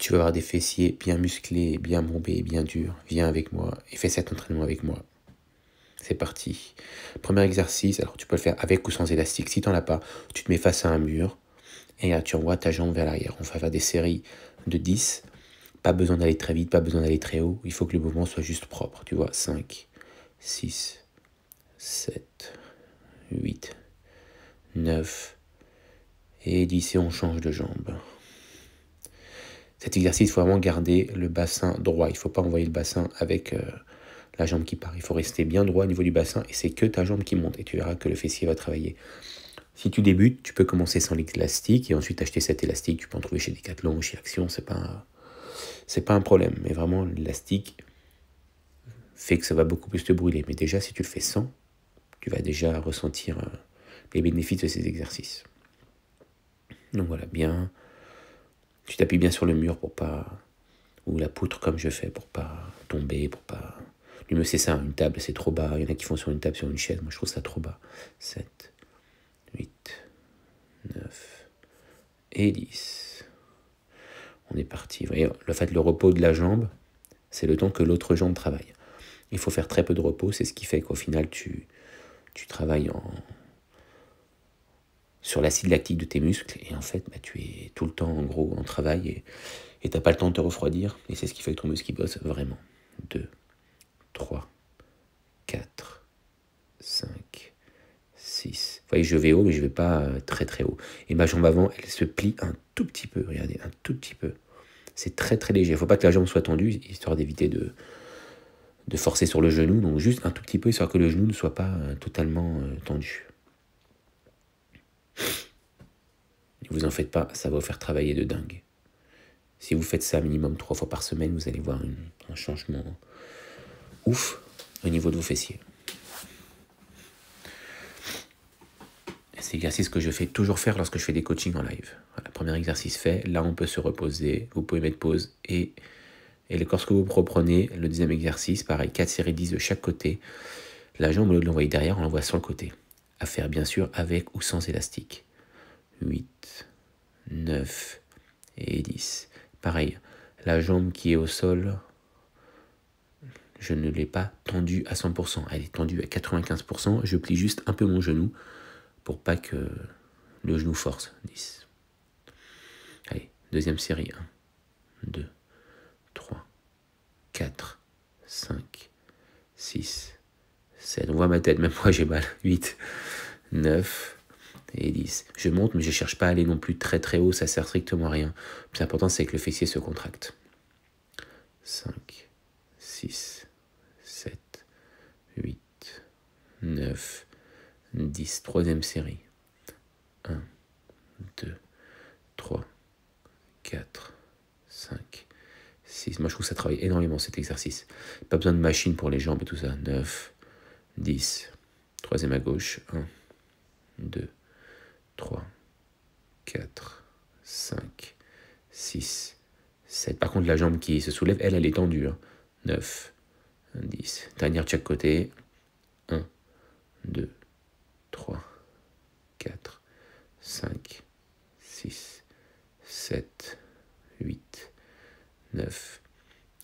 tu vas avoir des fessiers bien musclés, bien bombés, bien durs. Viens avec moi et fais cet entraînement avec moi. C'est parti. Premier exercice, alors tu peux le faire avec ou sans élastique. Si tu n'en as pas, tu te mets face à un mur et tu envoies ta jambe vers l'arrière. On va faire des séries de 10. Pas besoin d'aller très vite, pas besoin d'aller très haut. Il faut que le mouvement soit juste propre. Tu vois, 5, 6, 7, 8, 9 et 10. Et on change de jambe. Cet exercice, il faut vraiment garder le bassin droit. Il ne faut pas envoyer le bassin avec la jambe qui part. Il faut rester bien droit au niveau du bassin et c'est que ta jambe qui monte. Et tu verras que le fessier va travailler. Si tu débutes, tu peux commencer sans l'élastique et ensuite acheter cet élastique. Tu peux en trouver chez Decathlon ou chez Action. C'est pas un problème. Mais vraiment, l'élastique fait que ça va beaucoup plus te brûler. Mais déjà, si tu le fais sans, tu vas déjà ressentir les bénéfices de ces exercices. Donc voilà, bien. Tu t'appuies bien sur le mur pour pas, ou la poutre comme je fais, pour pas tomber, pour pas... Lui, c'est ça, une table, c'est trop bas. Il y en a qui font sur une table, sur une chaise. Moi, je trouve ça trop bas. 7, 8, 9 et 10. On est parti. Vous voyez, le repos de la jambe, c'est le temps que l'autre jambe travaille. Il faut faire très peu de repos. C'est ce qui fait qu'au final, tu travailles sur l'acide lactique de tes muscles. Et en fait, tu es tout le temps, en gros, en travail. Et tu n'as pas le temps de te refroidir. Et c'est ce qui fait que ton muscle bosse vraiment. 2, 3, 4, 5, 6. Vous voyez, je vais haut, mais je ne vais pas très très haut. Et ma jambe avant, elle se plie un tout petit peu. Regardez, un tout petit peu. C'est très très léger. Il ne faut pas que la jambe soit tendue, histoire d'éviter de forcer sur le genou. Donc juste un tout petit peu, histoire que le genou ne soit pas totalement tendu. Ne vous en faites pas, ça va vous faire travailler de dingue. Si vous faites ça minimum 3 fois par semaine, vous allez voir un changement ouf au niveau de vos fessiers. C'est l'exercice que je fais toujours faire lorsque je fais des coachings en live. Voilà, premier exercice fait, là on peut se reposer, vous pouvez mettre pause et lorsque vous reprenez le deuxième exercice, pareil, 4 séries 10 de chaque côté, la jambe au lieu de l'envoyer derrière, on l'envoie sur le côté. À faire bien sûr avec ou sans élastique. 8, 9 et 10. Pareil, la jambe qui est au sol, je ne l'ai pas tendue à 100%, elle est tendue à 95%, je plie juste un peu mon genou pour pas que le genou force. 10. Allez, deuxième série. 1, 2, 3, 4, 5, 6, 7. On voit ma tête, même moi j'ai mal. 8, 9 et 10. Je monte, mais je ne cherche pas à aller non plus très très haut, ça sert strictement à rien. Le plus important, c'est que le fessier se contracte. 5, 6, 7, 8, 9, 10. Troisième série. 1, 2, 3, 4, 5, 6. Moi, je trouve que ça travaille énormément cet exercice. Pas besoin de machine pour les jambes et tout ça. 9, 10. Troisième à gauche. 1, 2, 3, 4, 5, 6, 7. Par contre, la jambe qui se soulève, elle est tendue. 9, 10. Dernière de chaque côté. 1, 2, 3, 4, 5, 6, 7, 8, 9,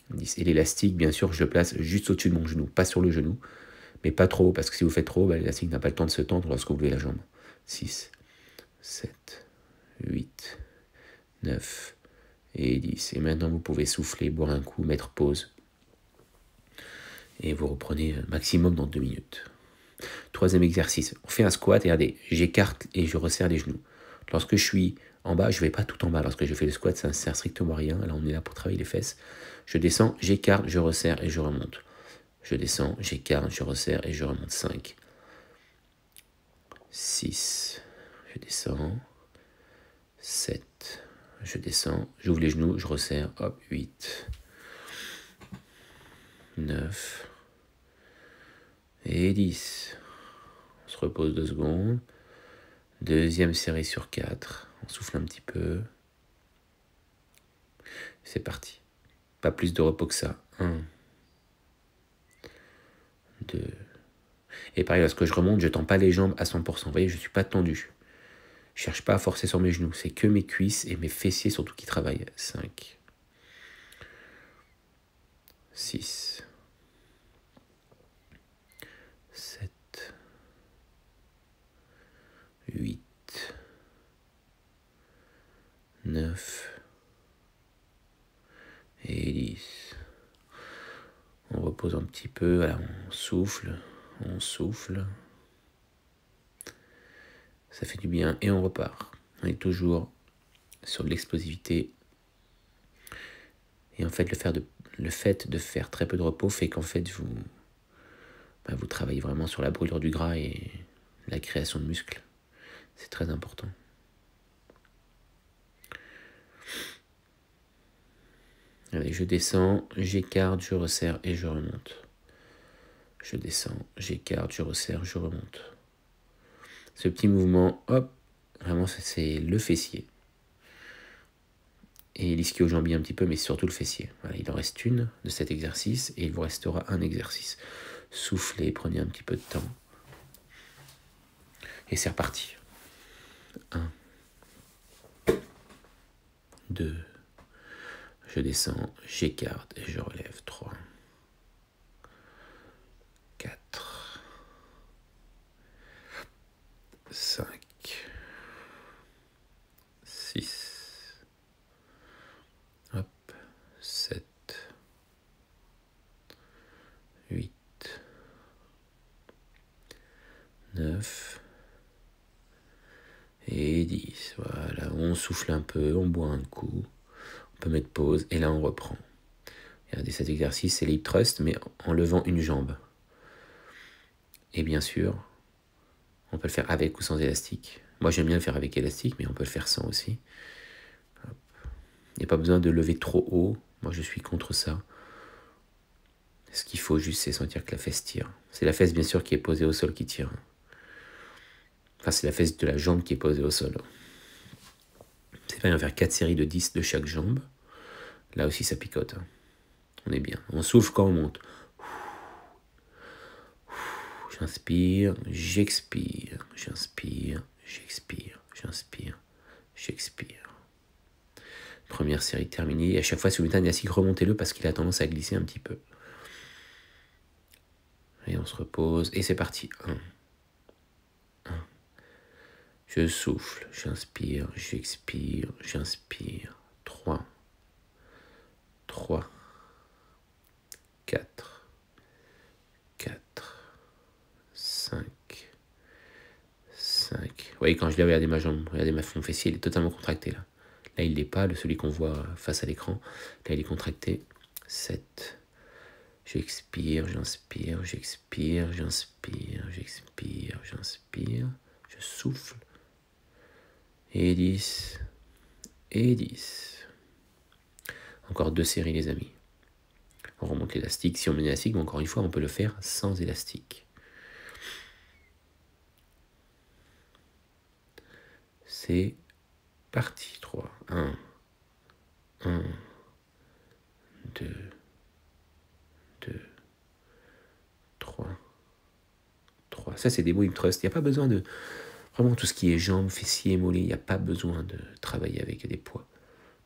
10. Et l'élastique, bien sûr, je le place juste au-dessus de mon genou, pas sur le genou, mais pas trop haut, parce que si vous faites trop haut, l'élastique n'a pas le temps de se tendre lorsque vous levez la jambe. 6, 7, 8, 9 et 10. Et maintenant, vous pouvez souffler, boire un coup, mettre pause. Et vous reprenez maximum dans 2 minutes. Troisième exercice. On fait un squat et regardez, j'écarte et je resserre les genoux. Lorsque je suis en bas, je ne vais pas tout en bas. Lorsque je fais le squat, ça ne sert strictement à rien. Là, on est là pour travailler les fesses. Je descends, j'écarte, je resserre et je remonte. Je descends, j'écarte, je resserre et je remonte. 5, 6, je descends. 7, je descends, j'ouvre les genoux, je resserre, hop, 8, 9 et 10. On se repose 2 secondes. Deuxième série sur 4. On souffle un petit peu. C'est parti. Pas plus de repos que ça. 1, 2. Et pareil, lorsque je remonte, je ne tends pas les jambes à 100%. Vous voyez, je ne suis pas tendu. Je ne cherche pas à forcer sur mes genoux. C'est que mes cuisses et mes fessiers surtout qui travaillent. 5, 6, 7, 8, 9 et 10. On repose un petit peu, voilà, on souffle. Ça fait du bien et on repart. On est toujours sur de l'explosivité. Et en fait, le fait de faire très peu de repos fait qu'en fait, vous travaillez vraiment sur la brûlure du gras et la création de muscles. C'est très important. Allez, je descends, j'écarte, je resserre et je remonte. Je descends, j'écarte, je resserre, je remonte. Ce petit mouvement, hop, vraiment c'est le fessier. Et l'ischio-jambier un petit peu, mais surtout le fessier. Voilà, il en reste une de cet exercice et il vous restera un exercice. Soufflez, prenez un petit peu de temps. Et c'est reparti. 1, 2, je descends, j'écarte et je relève. 3, 4, 5, 6, hop, 7, 8, 9 et 10. Voilà, on souffle un peu, on boit un coup, on peut mettre pause et là on reprend. Regardez, cet exercice, c'est l'hip thrust, mais en levant une jambe. Et bien sûr, on peut le faire avec ou sans élastique. Moi, j'aime bien le faire avec élastique, mais on peut le faire sans aussi. Hop. Il n'y a pas besoin de lever trop haut. Moi, je suis contre ça. Ce qu'il faut juste, c'est sentir que la fesse tire. C'est la fesse, bien sûr, qui est posée au sol qui tire. Enfin, c'est la fesse de la jambe qui est posée au sol. C'est pas, on va faire 4 séries de 10 de chaque jambe. Là aussi, ça picote. On est bien. On souffle quand on monte. J'inspire, j'expire, j'inspire, j'expire, j'inspire, j'expire. Première série terminée. Et à chaque fois, si vous mettez un élastique, remontez-le parce qu'il a tendance à glisser un petit peu. Et on se repose. Et c'est parti. 1. Je souffle, j'inspire, j'expire, j'inspire. 3. 3. 4. 4. 5. 5. Vous voyez, quand je lève, regardez ma jambe, regardez mon fessier, il est totalement contracté là. Là, il n'est pas, celui qu'on voit face à l'écran. Là, il est contracté. 7. J'expire, j'inspire, j'expire, j'inspire, j'expire, j'inspire. Je souffle. Et 10. Et 10. Encore 2 séries, les amis. On remonte l'élastique. Si on met l'élastique, mais encore une fois, on peut le faire sans élastique. C'est parti. 3. 1. 1. 2. 2. 3. 3. Ça, c'est des mots hip thrust. Il n'y a pas besoin de... Vraiment, tout ce qui est jambes, fessiers, mollets, il n'y a pas besoin de travailler avec des poids.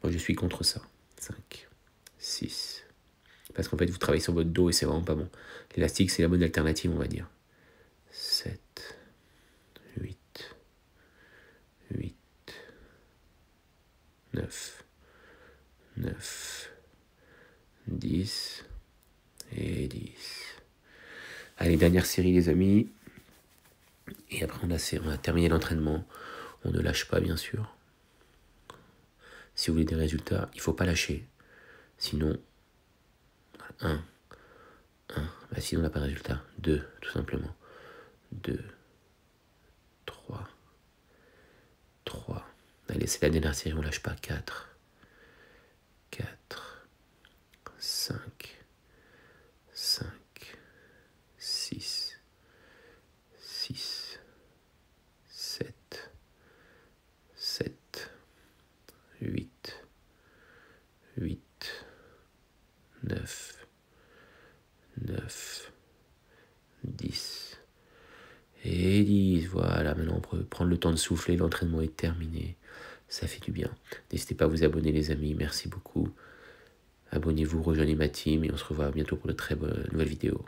Moi, je suis contre ça. 5. 6. Parce qu'en fait, vous travaillez sur votre dos et c'est vraiment pas bon. L'élastique, c'est la bonne alternative, on va dire. 7. 8. 8. 9. 9. 10. Et 10. Allez, dernière série, les amis. Et après, on a terminé l'entraînement. On ne lâche pas, bien sûr. Si vous voulez des résultats, il ne faut pas lâcher. Sinon, 1. Bah, sinon, on n'a pas de résultat. 2, tout simplement. 2. 3. 3. Allez, c'est la dernière série, on ne lâche pas. 4. 4. 5. 5. 6. 6. 7. 7. 8. 8. 9. 9. 10. Et 10. Voilà, maintenant on peut prendre le temps de souffler. L'entraînement est terminé. Ça fait du bien. N'hésitez pas à vous abonner, les amis. Merci beaucoup. abonnez-vous, rejoignez ma team et on se revoit bientôt pour de très nouvelles vidéos.